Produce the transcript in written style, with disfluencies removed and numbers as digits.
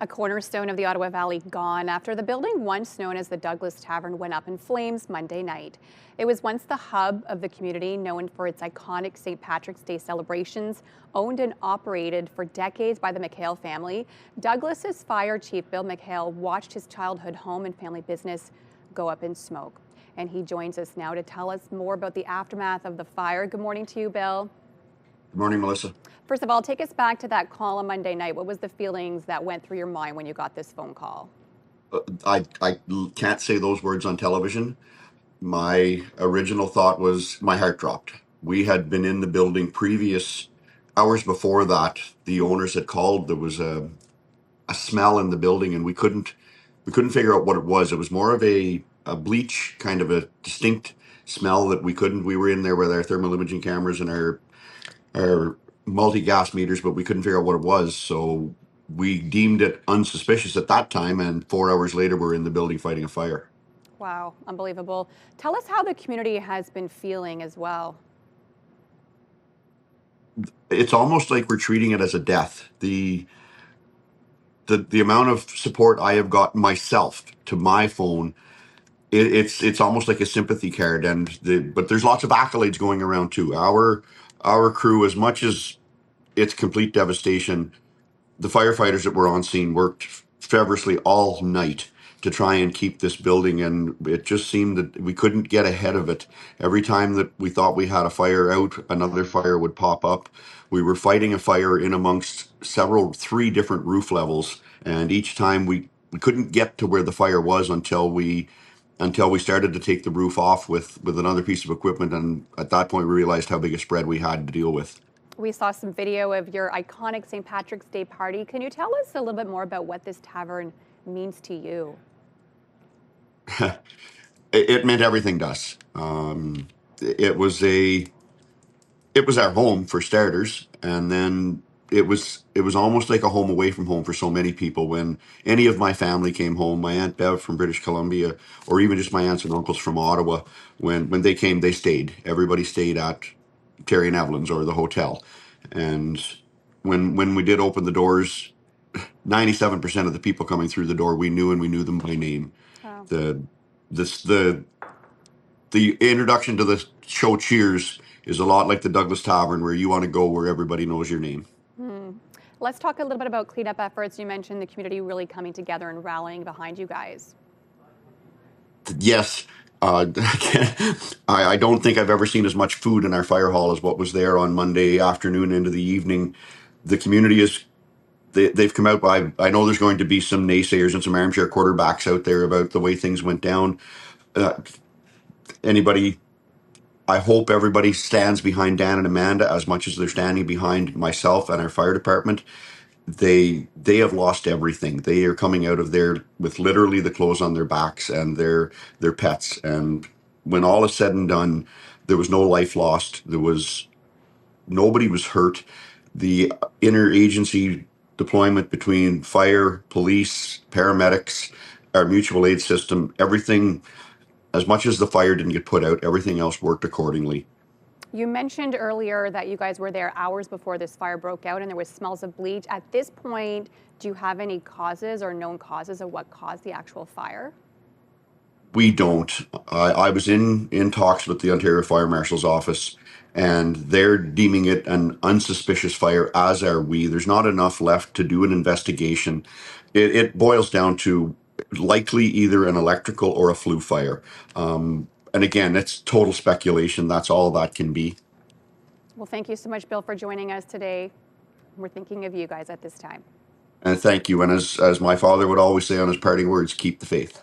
A cornerstone of the Ottawa Valley gone after the building once known as the Douglas Tavern went up in flames Monday night. It was once the hub of the community, known for its iconic St. Patrick's Day celebrations, owned and operated for decades by the McHale family. Douglas's fire chief, Bill McHale, watched his childhood home and family business go up in smoke. And he joins us now to tell us more about the aftermath of the fire. Good morning to you, Bill. Good morning, Melissa. First of all, take us back to that call on Monday night. What was the feelings that went through your mind when you got this phone call? I can't say those words on television. My original thought was my heart dropped. We had been in the building previous hours before that. The owners had called. There was a smell in the building, and we couldn't figure out what it was. It was more of a bleach, kind of a distinct smell that we were in there with our thermal imaging cameras and our multi-gas meters, but we couldn't figure out what it was. So we deemed it unsuspicious at that time, and 4 hours later, we're in the building fighting a fire. Wow, unbelievable. Tell us how the community has been feeling as well. It's almost like we're treating it as a death. The amount of support I have got myself to my phone, it's almost like a sympathy card, but there's lots of accolades going around too. Our crew, as much as it's complete devastation, the firefighters that were on scene worked feverishly all night to try and keep this building, and it just seemed that we couldn't get ahead of it. Every time that we thought we had a fire out, another fire would pop up. We were fighting a fire in amongst three different roof levels, and each time we couldn't get to where the fire was until we started to take the roof off with another piece of equipment, and at that point we realized how big a spread we had to deal with. We saw some video of your iconic St. Patrick's Day party. Can you tell us a little bit more about what this tavern means to you? It meant everything to us. It was our home for starters, and then it was almost like a home away from home for so many people. When any of my family came home, my Aunt Bev from British Columbia, or even just my aunts and uncles from Ottawa, when they came, they stayed. Everybody stayed at Terry and Evelyn's or the hotel. And when we did open the doors, 97% of the people coming through the door we knew, and we knew them by name. Wow. The this the introduction to the show Cheers is a lot like the Douglas Tavern, where you want to go where everybody knows your name. Let's talk a little bit about cleanup efforts. You mentioned the community really coming together and rallying behind you guys. Yes, I don't think I've ever seen as much food in our fire hall as what was there on Monday afternoon into the evening. The community they've come out. I know there's going to be some naysayers and some armchair quarterbacks out there about the way things went down. Uh, anybody I hope everybody stands behind Dan and Amanda as much as they're standing behind myself and our fire department. They have lost everything. They are coming out of there with literally the clothes on their backs and their pets. And when all is said and done, there was no life lost. Nobody was hurt. The interagency deployment between fire, police, paramedics, our mutual aid system, everything, as much as the fire didn't get put out, everything else worked accordingly. You mentioned earlier that you guys were there hours before this fire broke out and there was smells of bleach. At this point, do you have any causes or known causes of what caused the actual fire? We don't. I was in talks with the Ontario Fire Marshal's office, and they're deeming it an unsuspicious fire, as are we. There's not enough left to do an investigation. It boils down to likely either an electrical or a flue fire. And again, it's total speculation. That's all that can be. Well, thank you so much, Bill, for joining us today. We're thinking of you guys at this time. And thank you. And as my father would always say on his parting words, keep the faith.